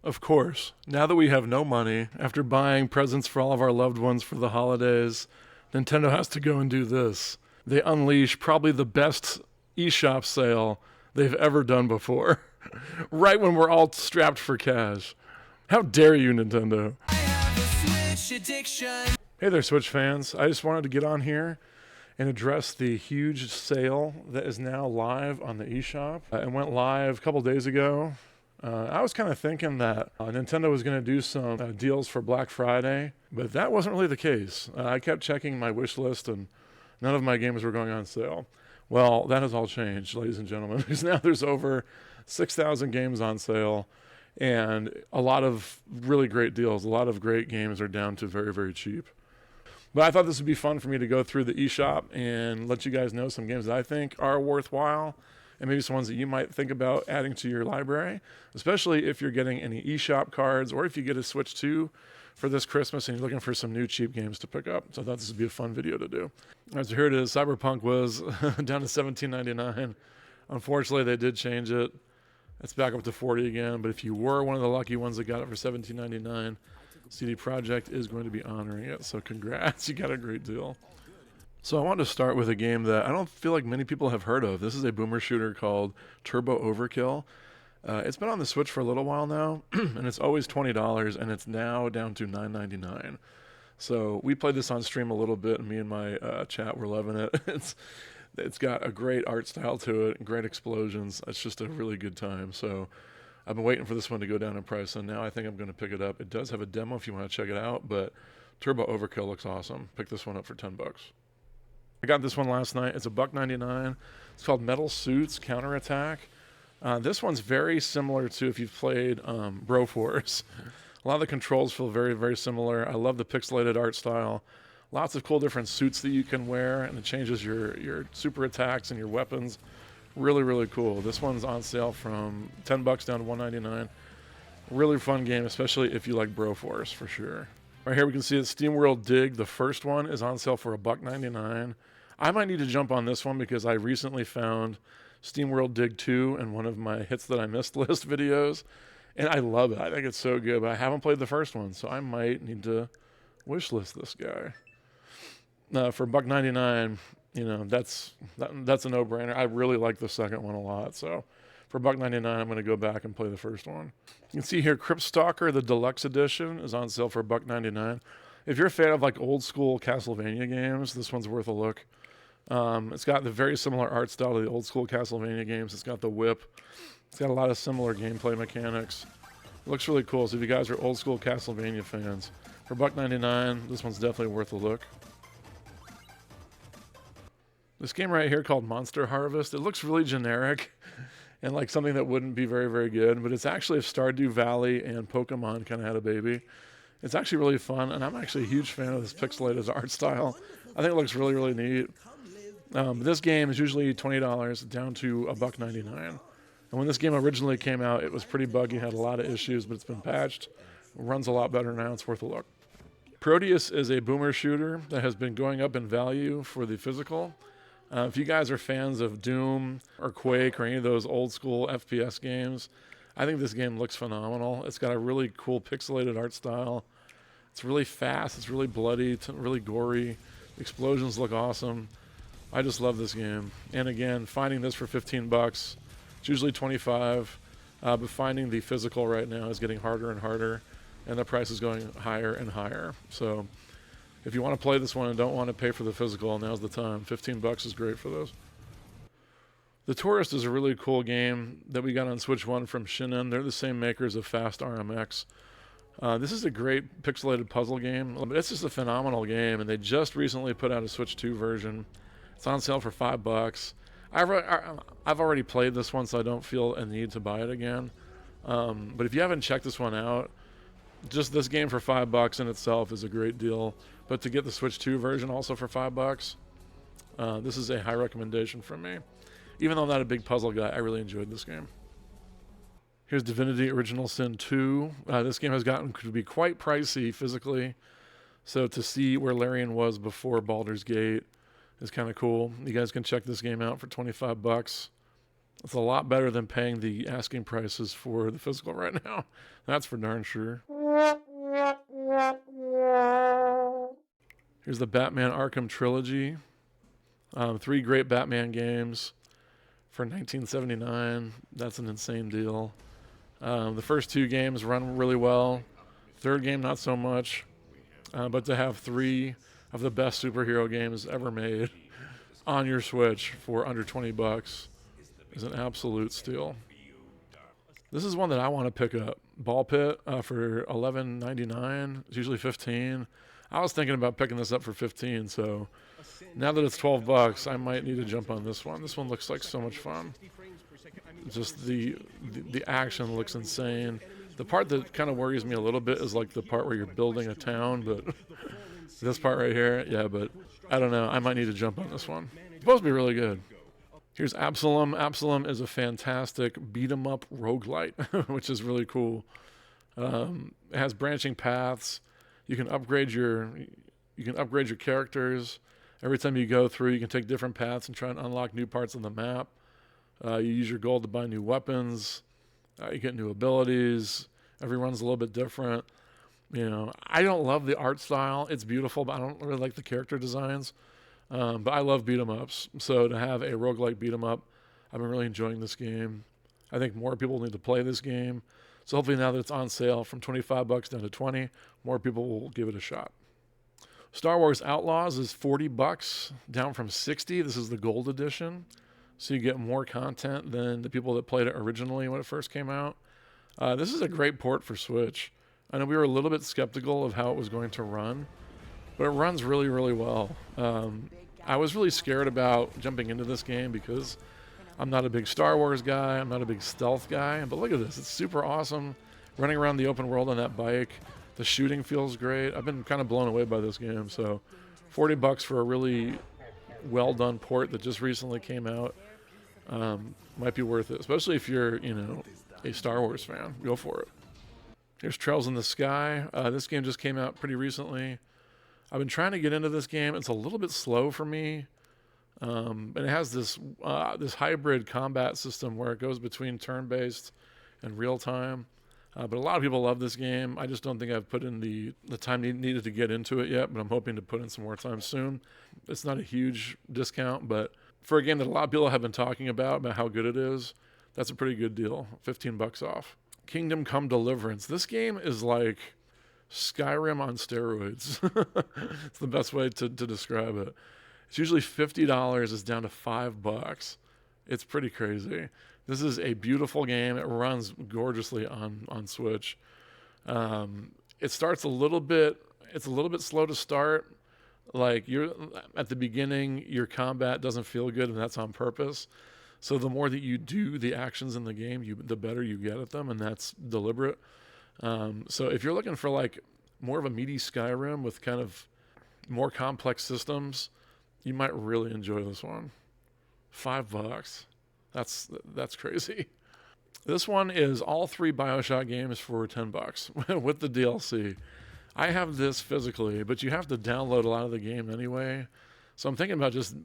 Of course, now that we have no money, after buying presents for all of our loved ones for the holidays, Nintendo has to go and do this. They unleash probably the best eShop sale they've ever done before, right when we're all strapped for cash. How dare you, Nintendo? Hey there, Switch fans. I just wanted to get on here and address the huge sale that is now live on the eShop. It went live a couple days ago. I was kind of thinking that Nintendo was going to do some deals for Black Friday, but that wasn't really the case. I kept checking my wish list and none of my games were going on sale. Well, that has all changed, ladies and gentlemen, because now there's over 6,000 games on sale and a lot of really great deals. A lot of great games are down to very, very cheap. But I thought this would be fun for me to go through the eShop and let you guys know some games that I think are worthwhile and maybe some ones that you might think about adding to your library, especially if you're getting any eShop cards or if you get a Switch 2 for this Christmas and you're looking for some new cheap games to pick up. So I thought this would be a fun video to do. All right, so here it is. Cyberpunk was down to $17.99. Unfortunately, they did change it. It's back up to $40 again, but if you were one of the lucky ones that got it for $17.99, CD Projekt is going to be honoring it, so congrats, you got a great deal. So I wanted to start with a game that I don't feel like many people have heard of. This is a boomer shooter called Turbo Overkill. It's been on the Switch for a little while now, and it's always $20, and it's now down to $9.99. So we played this on stream a little bit, and me and my chat were loving it. It's got a great art style to it, great explosions. It's just a really good time. So I've been waiting for this one to go down in price, and now I think I'm going to pick it up. It does have a demo if you want to check it out, but Turbo Overkill looks awesome. Pick this one up for $10. I got this one last night. It's $1.99. It's called Metal Suits Counterattack. This one's very similar to if you've played Broforce. A lot of the controls feel very, very similar. I love the pixelated art style. Lots of cool different suits that you can wear, and it changes your super attacks and your weapons. Really, really cool. This one's on sale from $10 down to $1.99. Really fun game, especially if you like Broforce, for sure. Right here we can see that SteamWorld Dig, the first one, is on sale for $1.99. I might need to jump on this one because I recently found SteamWorld Dig 2 in one of my hits that I missed list videos, and I love it. I think it's so good, but I haven't played the first one, so I might need to wish list this guy. For $1.99, you know, that's a no-brainer. I really like the second one a lot, so for $1.99, I'm going to go back and play the first one. You can see here, Crypt Stalker, the deluxe edition, is on sale for $1.99. If you're a fan of like old school Castlevania games, this one's worth a look. It's got the very similar art style to the old school Castlevania games. It's got the whip. It's got a lot of similar gameplay mechanics. It looks really cool. So if you guys are old school Castlevania fans, for $1.99, this one's definitely worth a look. This game right here called Monster Harvest, it looks really generic and like something that wouldn't be very, very good, but it's actually if Stardew Valley and Pokemon kind of had a baby. It's actually really fun, and I'm actually a huge fan of this pixelated art style. I think it looks really, really neat. This game is usually $20 down to $1.99. And when this game originally came out, it was pretty buggy, had a lot of issues, but it's been patched. It runs a lot better now. It's worth a look. Proteus is a boomer shooter that has been going up in value for the physical. If you guys are fans of Doom or Quake or any of those old school FPS games, I think this game looks phenomenal. It's got a really cool pixelated art style. It's really fast. It's really bloody. It's really gory. The explosions look awesome. I just love this game. And again, finding this for $15, it's usually $25, but finding the physical right now is getting harder and harder, and the price is going higher and higher. So if you want to play this one and don't want to pay for the physical, now's the time. $15 is great for those. The Touryst is a really cool game that we got on Switch 1 from Shinen. They're the same makers of Fast RMX. This is a great pixelated puzzle game. It's just a phenomenal game, and they just recently put out a Switch 2 version. It's on sale for $5. I've already played this one, so I don't feel a need to buy it again. But if you haven't checked this one out, just this game for $5 in itself is a great deal. But to get the Switch 2 version also for $5, this is a high recommendation from me. Even though I'm not a big puzzle guy, I really enjoyed this game. Here's Divinity Original Sin 2. This game has gotten to be quite pricey physically. So to see where Larian was before Baldur's Gate is kind of cool. You guys can check this game out for $25. It's a lot better than paying the asking prices for the physical right now. That's for darn sure. Here's the Batman Arkham Trilogy. 3 great Batman games for $19.79. That's an insane deal. The first 2 games run really well. Third game, not so much. But to have 3 of the best superhero games ever made on your Switch for under $20 is an absolute steal. This is one that I want to pick up. Ball Pit for $11.99. It's usually $15. I was thinking about picking this up for $15, so now that it's $12, I might need to jump on this one. This one looks like so much fun. Just the action looks insane. The part that kind of worries me a little bit is like the part where you're building a town, but this part right here, yeah, but I don't know. I might need to jump on this one. It's supposed to be really good. Here's Absalom. Absalom is a fantastic beat-em-up roguelite, which is really cool. It has branching paths. You can upgrade your characters. Every time you go through, you can take different paths and try and unlock new parts of the map. You use your gold to buy new weapons. You get new abilities. Every run's a little bit different. You know, I don't love the art style. It's beautiful, but I don't really like the character designs. But I love beat 'em ups. So to have a roguelike beat 'em up, I've been really enjoying this game. I think more people need to play this game. So hopefully now that it's on sale from $25 down to $20, more people will give it a shot. Star Wars Outlaws is $40, down from $60. This is the gold edition. So you get more content than the people that played it originally when it first came out. This is a great port for Switch. I know we were a little bit skeptical of how it was going to run, but it runs really, really well. I was really scared about jumping into this game because I'm not a big Star Wars guy. I'm not a big stealth guy. But look at this. It's super awesome. Running around the open world on that bike. The shooting feels great. I've been kind of blown away by this game. So $40 for a really well-done port that just recently came out might be worth it. Especially if you're, a Star Wars fan. Go for it. Here's Trails in the Sky. This game just came out pretty recently. I've been trying to get into this game. It's a little bit slow for me. And it has this hybrid combat system where it goes between turn-based and real-time. But a lot of people love this game. I just don't think I've put in the time needed to get into it yet, but I'm hoping to put in some more time soon. It's not a huge discount, but for a game that a lot of people have been talking about how good it is, that's a pretty good deal. $15 off. Kingdom Come Deliverance. This game is like Skyrim on steroids. It's the best way to describe it. It's usually $50. It's down to $5. It's pretty crazy. This is a beautiful game. It runs gorgeously on Switch. It starts a little bit. It's a little bit slow to start. Like you're at the beginning, your combat doesn't feel good, and that's on purpose. So the more that you do the actions in the game, the better you get at them, and that's deliberate. So if you're looking for like more of a meaty Skyrim with kind of more complex systems, you might really enjoy this one. $5. That's crazy. This one is all 3 BioShock games for $10 with the DLC. I have this physically, but you have to download a lot of the game anyway. So I'm thinking about just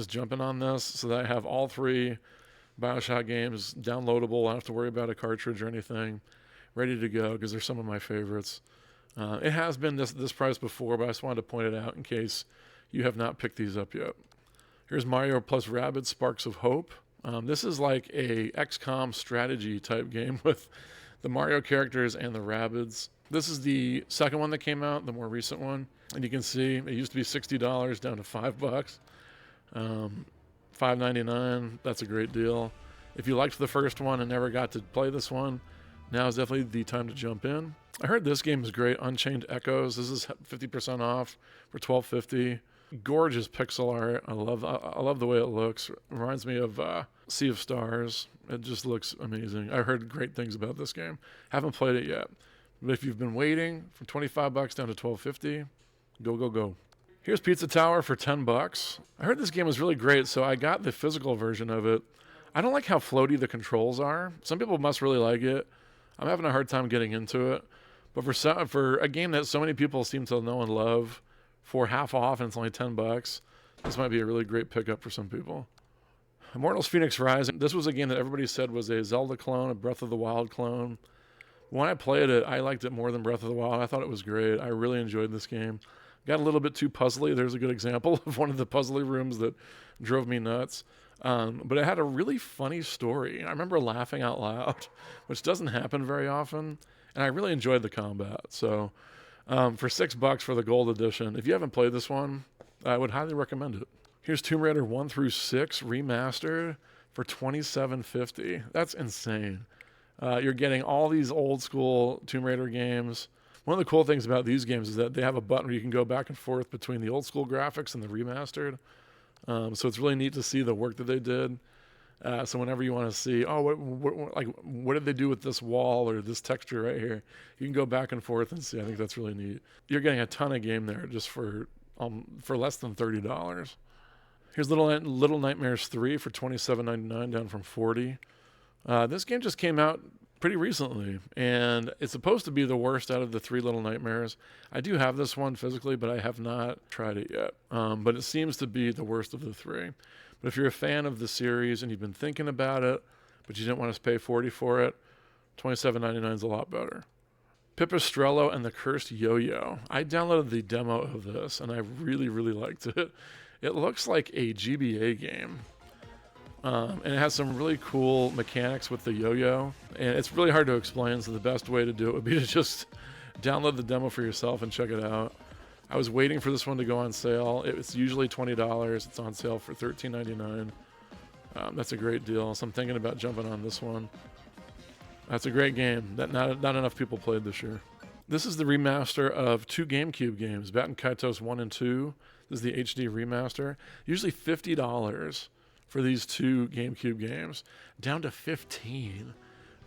jumping on this so that I have all 3 BioShock games downloadable. I don't have to worry about a cartridge or anything. Ready to go because they're some of my favorites. It has been this price before, but I just wanted to point it out in case you have not picked these up yet. Here's Mario plus Rabbids Sparks of Hope. This is like a XCOM strategy type game with the Mario characters and the Rabbids. This is the second one that came out, the more recent one. And you can see it used to be $60 down to $5. $5.99. That's a great deal. If you liked the first one and never got to play this one, now is definitely the time to jump in. I heard this game is great. Unchained Echoes. This is 50% off for $12.50. Gorgeous pixel art. I love the way it looks. It reminds me of Sea of Stars. It just looks amazing. I heard great things about this game. Haven't played it yet. But if you've been waiting from $25 down to $12.50, go. Here's Pizza Tower for $10. I heard this game was really great, so I got the physical version of it. I don't like how floaty the controls are. Some people must really like it. I'm having a hard time getting into it. But for a game that so many people seem to know and love, for half off and it's only $10, this might be a really great pickup for some people. Immortals Phoenix Rising. This was a game that everybody said was a Zelda clone, a Breath of the Wild clone. When I played it, I liked it more than Breath of the Wild. I thought it was great. I really enjoyed this game. Got a little bit too puzzly. There's a good example of one of the puzzly rooms that drove me nuts. But it had a really funny story. I remember laughing out loud, which doesn't happen very often. And I really enjoyed the combat. So for $6 for the gold edition, if you haven't played this one, I would highly recommend it. Here's Tomb Raider 1 through 6 remastered for $27.50. That's insane. You're getting all these old school Tomb Raider games. One of the cool things about these games is that they have a button where you can go back and forth between the old school graphics and the remastered. So it's really neat to see the work that they did. So whenever you want to see, what did they do with this wall or this texture right here, you can go back and forth and see. I think that's really neat. You're getting a ton of game there just for less than $30. Here's Little Nightmares 3 for $27.99, down from $40. This game just came out pretty recently, and it's supposed to be the worst out of the 3 Little Nightmares. I do have this one physically, but I have not tried it yet. But it seems to be the worst of the 3. But if you're a fan of the series and you've been thinking about it, but you didn't want to pay $40 for it, $27.99 is a lot better. Pipistrello and the Cursed Yo-Yo. I downloaded the demo of this, and I really, really liked it. It looks like a GBA game. And it has some really cool mechanics with the yo-yo. And it's really hard to explain, so the best way to do it would be to just download the demo for yourself and check it out. I was waiting for this one to go on sale. It's usually $20. It's on sale for $13.99. That's a great deal, so I'm thinking about jumping on this one. That's a great game that not enough people played this year. This is the remaster of 2 GameCube games, Baten Kaitos 1 and 2. This is the HD remaster. Usually $50 for these 2 GameCube games, down to $15.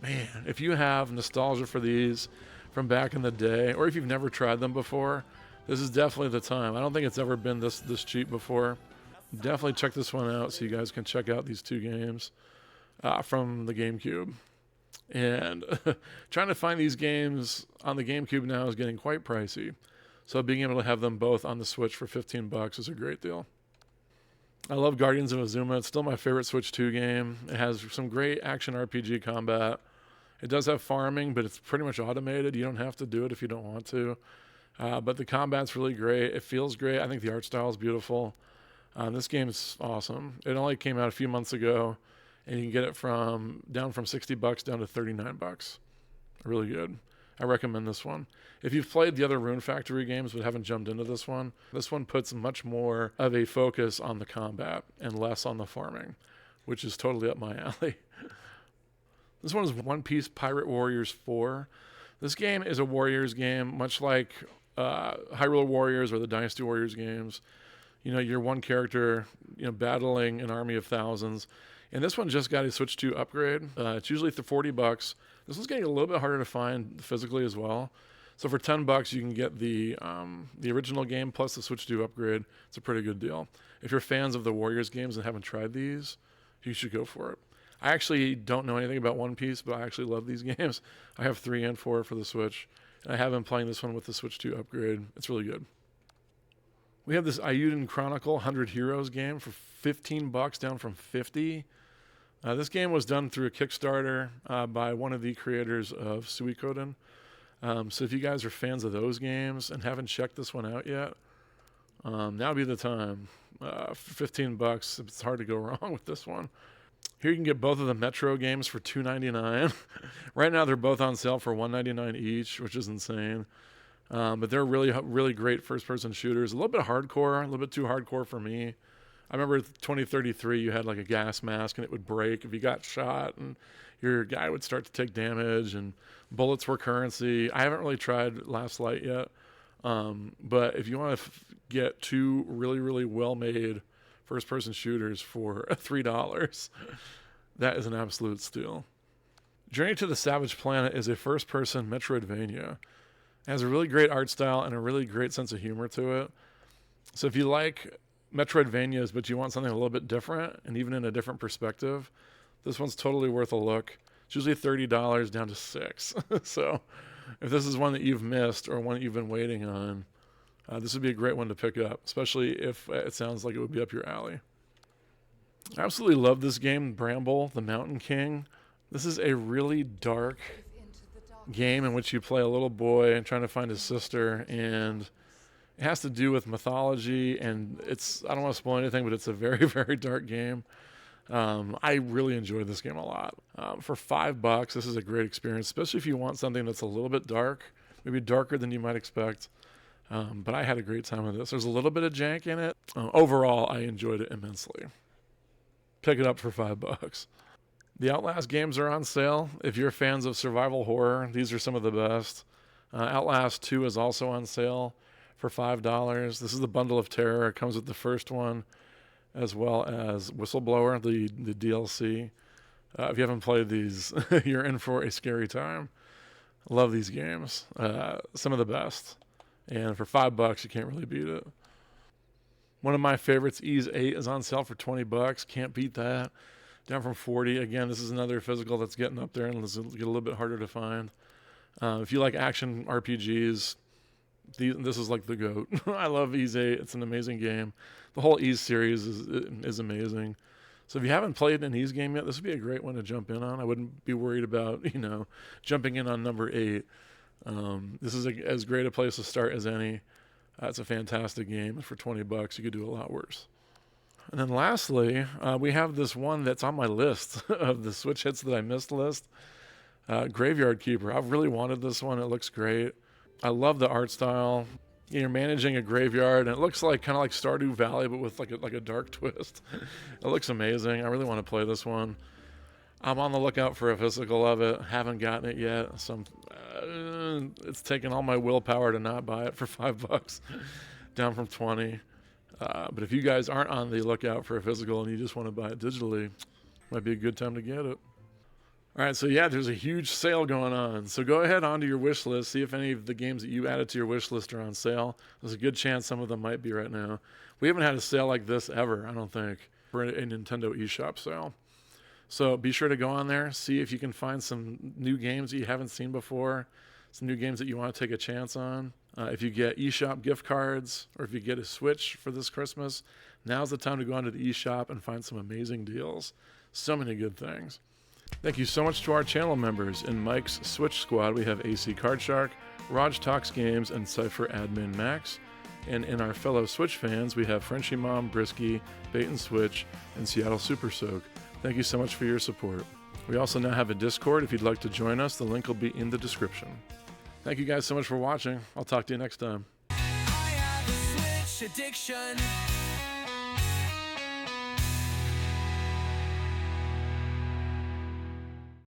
Man, if you have nostalgia for these from back in the day, or if you've never tried them before, this is definitely the time. I don't think it's ever been this cheap before. Definitely check this one out so you guys can check out these 2 games from the GameCube. And trying to find these games on the GameCube now is getting quite pricey. So being able to have them both on the Switch for $15 is a great deal. I love Guardians of Azuma. It's still my favorite Switch 2 game. It has some great action RPG combat. It does have farming, but it's pretty much automated. You don't have to do it if you don't want to. But the combat's really great. It feels great. I think the art style is beautiful. This game is awesome. It only came out a few months ago, and you can get it down from $60 down to $39. Really good. I recommend this one. If you've played the other Rune Factory games but haven't jumped into this one puts much more of a focus on the combat and less on the farming, which is totally up my alley. This one is One Piece Pirate Warriors 4. This game is a Warriors game, much like Hyrule Warriors or the Dynasty Warriors games. You know, you're one character, battling an army of thousands. And this one just got a Switch 2 upgrade. It's usually $40. This one's getting a little bit harder to find physically as well. So for $10, you can get the original game plus the Switch 2 upgrade. It's a pretty good deal. If you're fans of the Warriors games and haven't tried these, you should go for it. I actually don't know anything about One Piece, but I actually love these games. I have 3 and 4 for the Switch. And I have been playing this one with the Switch 2 upgrade. It's really good. We have this Ayuden Chronicle 100 Heroes game for $15, down from $50. This game was done through a Kickstarter by one of the creators of Suikoden. So if you guys are fans of those games and haven't checked this one out yet, now would be the time. For $15, it's hard to go wrong with this one. Here you can get both of the Metro games for $2.99. Right now they're both on sale for $1.99 each, which is insane. But they're really, really great first-person shooters. A little bit hardcore, a little bit too hardcore for me. I remember 2033, you had like a gas mask and it would break if you got shot, and your guy would start to take damage, and bullets were currency. I haven't really tried Last Light yet, but if you want to get 2 really, really well-made first-person shooters for $3, that is an absolute steal. Journey to the Savage Planet is a first-person Metroidvania. It has a really great art style and a really great sense of humor to it. So if you like Metroidvanias, but you want something a little bit different and even in a different perspective, this one's totally worth a look. It's usually $30 down to $6. So if this is one that you've missed or one that you've been waiting on, this would be a great one to pick up, especially if it sounds like it would be up your alley. I absolutely love this game, Bramble, the Mountain King. This is a really dark game in which you play a little boy and trying to find his sister, and it has to do with mythology, and I don't want to spoil anything, but it's a very, very dark game. I really enjoyed this game a lot. For $5, this is a great experience, especially if you want something that's a little bit dark, maybe darker than you might expect. But I had a great time with this. There's a little bit of jank in it. Overall, I enjoyed it immensely. Pick it up for $5. The Outlast games are on sale. If you're fans of survival horror, these are some of the best. Outlast 2 is also on sale for $5. This is the Bundle of Terror. It comes with the first one, as well as Whistleblower, the DLC. If you haven't played these, you're in for a scary time. Love these games. Some of the best. And for $5, you can't really beat it. One of my favorites, Ease 8, is on sale for $20. Can't beat that. Down from $40. Again, this is another physical that's getting up there and it's get a little bit harder to find. If you like action RPGs, this is like the GOAT. I love Ease 8. It's an amazing game. The whole Ease series is amazing. So if you haven't played an Ease game yet, this would be a great one to jump in on. I wouldn't be worried about, jumping in on number 8. This is as great a place to start as any. It's a fantastic game. For $20, you could do a lot worse. And then lastly, we have this one that's on my list of the Switch hits that I missed list. Graveyard Keeper. I've really wanted this one. It looks great. I love the art style. You're managing a graveyard, and it looks like kind of like Stardew Valley, but with like a dark twist. It looks amazing. I really want to play this one. I'm on the lookout for a physical of it. Haven't gotten it yet. So it's taken all my willpower to not buy it for $5, down from 20. But if you guys aren't on the lookout for a physical and you just want to buy it digitally, might be a good time to get it. All right, so yeah, there's a huge sale going on. So go ahead onto your wish list, see if any of the games that you added to your wish list are on sale. There's a good chance some of them might be right now. We haven't had a sale like this ever, I don't think, for a Nintendo eShop sale. So be sure to go on there, see if you can find some new games that you haven't seen before, some new games that you want to take a chance on. If you get eShop gift cards, or if you get a Switch for this Christmas, now's the time to go onto the eShop and find some amazing deals. So many good things. Thank you so much to our channel members. In Mike's Switch Squad, we have AC Card Shark, Raj Talks Games, and Cypher Admin Max. And in our fellow Switch fans, we have Frenchie Mom, Brisky, Bait and Switch, and Seattle Super Soak. Thank you so much for your support. We also now have a Discord. If you'd like to join us, the link will be in the description. Thank you guys so much for watching. I'll talk to you next time. I have a Switch addiction.